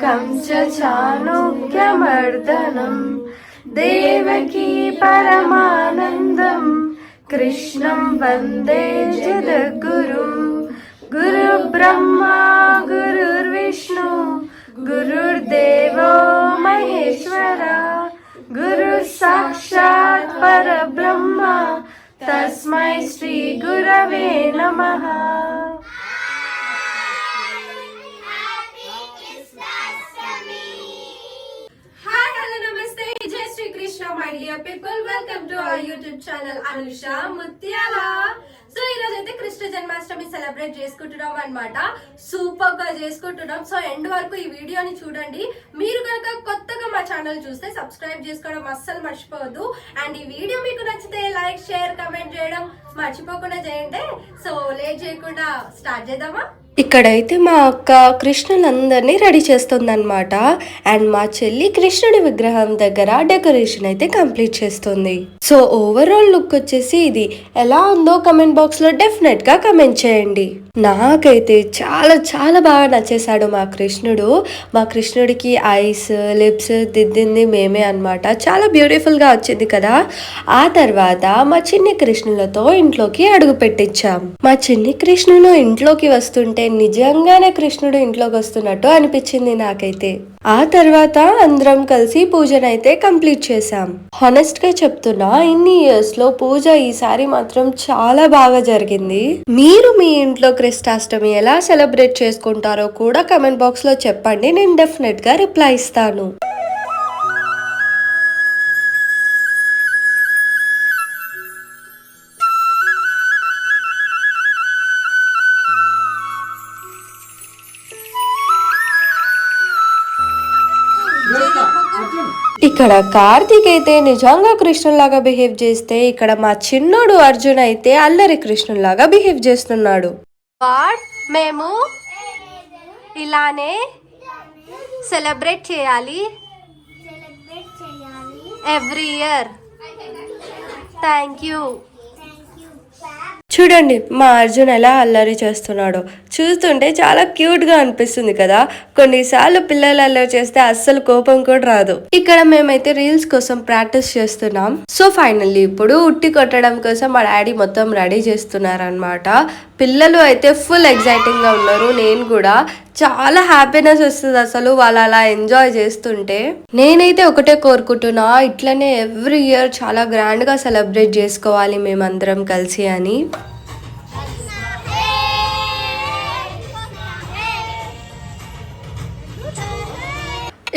कंसचाणूक्यमर्दनं देवकी परमानन्दं कृष्णं वन्दे जगद्गुरुं गुरुर्ब्रह्मा गुरुर्विष्णु गुरुर्देवो महेश्वरा गुरुः साक्षात् परब्रह्म तस्मै श्री गुरवे नमः। My dear people, welcome to our YouTube channel Anusha Mutyala. So ఈ రోజు అయితే కృష్ణ జన్మాష్టమి సెలబ్రేట్ చేసుకుంటున్నాం అన్నమాట. సూపర్ గా చేసుకుంటున్నాం. సో ఎండ్ వరకు ఈ వీడియోని చూడండి. మీరు కనుక కొత్తగా మా ఛానల్ చూస్తే సబ్స్క్రైబ్ చేసుకోవడం అస్సలు మర్చిపోవద్దు. అండ్ ఈ వీడియో మీకు నచ్చితే లైక్ షేర్ కమెంట్ చేయడం మర్చిపోకుండా చేయండి. సో లేట్ చేయకుండా స్టార్ట్ చేద్దామా. ఇక్కడైతే మా అక్క కృష్ణులందరినీ రెడీ చేస్తుందన్నమాట. అండ్ మా చెల్లి కృష్ణుడి విగ్రహం దగ్గర డెకరేషన్ అయితే కంప్లీట్ చేస్తుంది. సో ఓవరాల్ లుక్ వచ్చేసి ఇది ఎలా ఉందో కమెంట్ బాక్స్ లో డెఫినెట్ గా కమెంట్ చేయండి. నాకైతే చాలా చాలా బాగా నచ్చేసాడు మా కృష్ణుడు. మా కృష్ణుడికి ఐస్ లిప్స్ దిద్దింది మేమే అన్నమాట. చాలా బ్యూటిఫుల్ గా వచ్చింది కదా. ఆ తర్వాత మా చిన్ని కృష్ణులతో ఇంట్లోకి అడుగు పెట్టించాం. మా చిన్ని కృష్ణులు ఇంట్లోకి వస్తుంటే నిజంగానే కృష్ణుడు ఇంట్లోకి వస్తున్నట్టు అనిపించింది నాకైతే. ఆ తర్వాత అందరం కలిసి పూజనైతే కంప్లీట్ చేసాం. హానెస్ట్ గా చెప్తున్నా, ఇన్ని ఇయర్స్ లో పూజ ఈసారి మాత్రం చాలా బాగా జరిగింది. మీరు మీ ఇంట్లో కృష్ణాష్టమి ఎలా సెలబ్రేట్ చేసుకుంటారో కూడా కమెంట్ బాక్స్ లో చెప్పండి. నేను డెఫినెట్ గా రిప్లై ఇస్తాను. ఇక్కడ కార్తీక్ అయితే నిజంగా కృష్ణులాగా బిహేవ్ చేస్తే, ఇక్కడ మా చిన్నోడు అర్జున్ అయితే అల్లరి కృష్ణులాగా బిహేవ్ చేస్తున్నాడు. మేము ఇలానే సెలబ్రేట్ చేయాలి ఎవ్రీ ఇయర్. Thank you. చూడండి మా అర్జున్ ఎలా అల్లరి చేస్తున్నాడో. చూస్తుంటే చాలా క్యూట్ గా అనిపిస్తుంది కదా. కొన్నిసార్లు పిల్లలు అల్లరి చేస్తే అస్సలు కోపం కూడా రాదు. ఇక్కడ మేమైతే రీల్స్ కోసం ప్రాక్టీస్ చేస్తున్నాం. సో ఫైనల్లీ ఇప్పుడు ఉట్టి కొట్టడం కోసం మా డాడీ మొత్తం రెడీ చేస్తున్నారు అన్నమాట. పిల్లలు అయితే ఫుల్ ఎక్సైటింగ్ గా ఉన్నారు. నేను కూడా చాలా హ్యాపీనెస్ వస్తుంది అసలు వాళ్ళు అలా ఎంజాయ్ చేస్తుంటే. నేనైతే ఒకటే కోరుకుంటున్నా, ఇట్లనే ఎవ్రీ ఇయర్ చాలా గ్రాండ్ గా సెలబ్రేట్ చేసుకోవాలి మేమందరం కలిసి అని.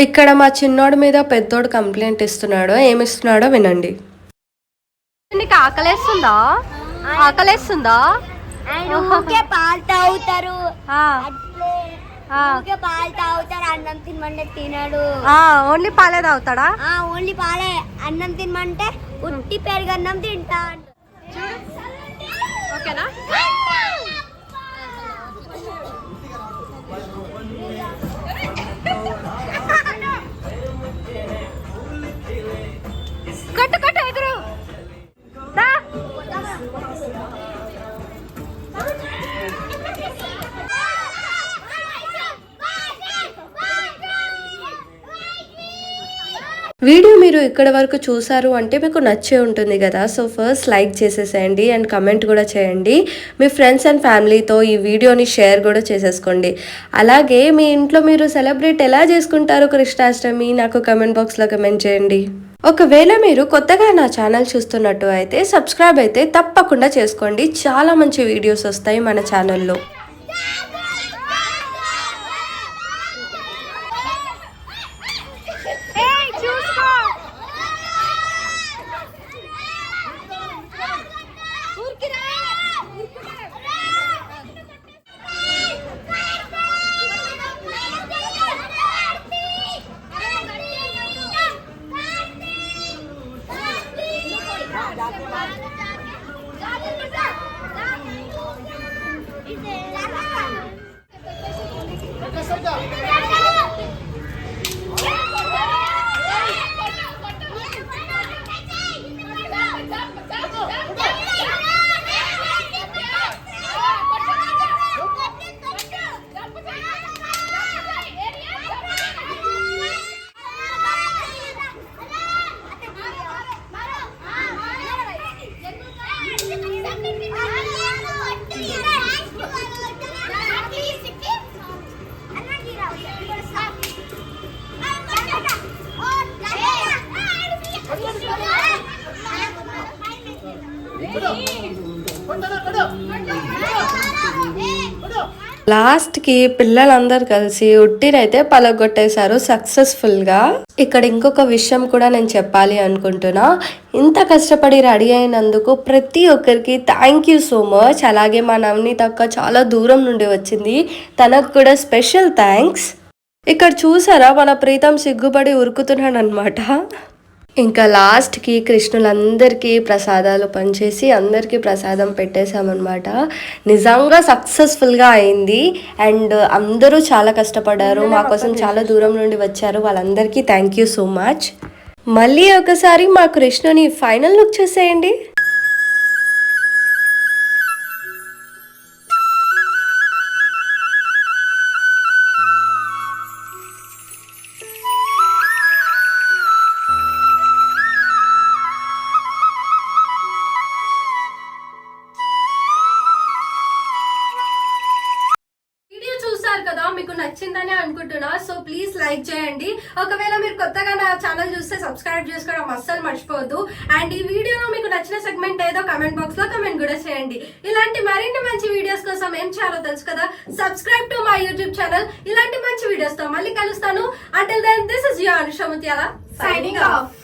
ఇక్కడ మా చిన్నోడి మీద పెద్దోడు కంప్లైంట్ ఇస్తున్నాడు. ఏమిస్తున్నాడో వినండి. నీకు ఆకలేస్తుందా? ఆకలేస్తుందా? పాలు తాగుతారు, పాలు తాగుతారు, అన్నం తినమంటే తినడు. ఓన్లీ పాలే తాగుతాడా? ఓన్లీ పాలే. అన్నం తినమంటే ఉట్టి పెరుగన్నం తింటా. ఓకేనా? కట్టు కట్టు ఎదురు వీడియో మీరు ఇక్కడ వరకు చూసారు అంటే మీకు నచ్చే ఉంటుంది కదా. సో ఫస్ట్ లైక్ చేసేసేయండి అండ్ కమెంట్ కూడా చేయండి. మీ ఫ్రెండ్స్ అండ్ ఫ్యామిలీతో ఈ వీడియోని షేర్ కూడా చేసేసుకోండి. అలాగే మీ ఇంట్లో మీరు సెలబ్రేట్ ఎలా చేసుకుంటారు కృష్ణాష్టమి నాకు కమెంట్ బాక్స్లో కమెంట్ చేయండి. ఒకవేళ మీరు కొత్తగా నా ఛానల్ చూస్తున్నట్టు అయితే సబ్స్క్రైబ్ అయితే తప్పకుండా చేసుకోండి. చాలా మంచి వీడియోస్ వస్తాయి మన ఛానల్లో. లాస్ట్ కి పిల్లలందరూ కలిసి ఉట్టినైతే పలగొట్టేశారు సక్సెస్ఫుల్ గా. ఇక్కడ ఇంకొక విషయం కూడా నేను చెప్పాలి అనుకుంటున్నా. ఇంత కష్టపడి రెడీ అయినందుకు ప్రతి ఒక్కరికి థ్యాంక్ యూ సో మచ్. అలాగే మా నవనీత అక్క చాలా దూరం నుండి వచ్చింది, తనకు కూడా స్పెషల్ థ్యాంక్స్. ఇక్కడ చూసారా మన ప్రీతం సిగ్గుపడి ఉరుకుతున్నాడు అనమాట. ఇంకా లాస్ట్కి కృష్ణులందరికీ ప్రసాదాలు పనిచేసి అందరికీ ప్రసాదం పెట్టేశామన్నమాట. నిజంగా సక్సెస్ఫుల్గా అయింది అండ్ అందరూ చాలా కష్టపడ్డారు, మా కోసం చాలా దూరం నుండి వచ్చారు. వాళ్ళందరికీ థ్యాంక్ యూ సో మచ్. మళ్ళీ ఒకసారి మా కృష్ణుని ఫైనల్ లుక్ చూసేయండి. కదా, మీకు నచ్చిందని అనుకుంటున్నా. సో ప్లీజ్ లైక్ చేయండి. ఒకవేళ మీరు కొత్తగా నా ఛానల్ చూస్తే సబ్స్క్రైబ్ చేసుకోవడం అస్సలు మర్చిపోవద్దు. అండ్ ఈ వీడియోలో మీకు నచ్చిన సెగ్మెంట్ ఏదో కమెంట్ బాక్స్ లో కమెంట్ కూడా చేయండి. ఇలాంటి మరిన్ని మంచి వీడియోస్ కోసం ఏం చేయాలో తెలుసు కదా, subscribe to my YouTube channel. ఇలాంటి మంచి వీడియోస్ తో మళ్ళీ కలుస్తాను. Until then this is your Anusha Mutyala signing of.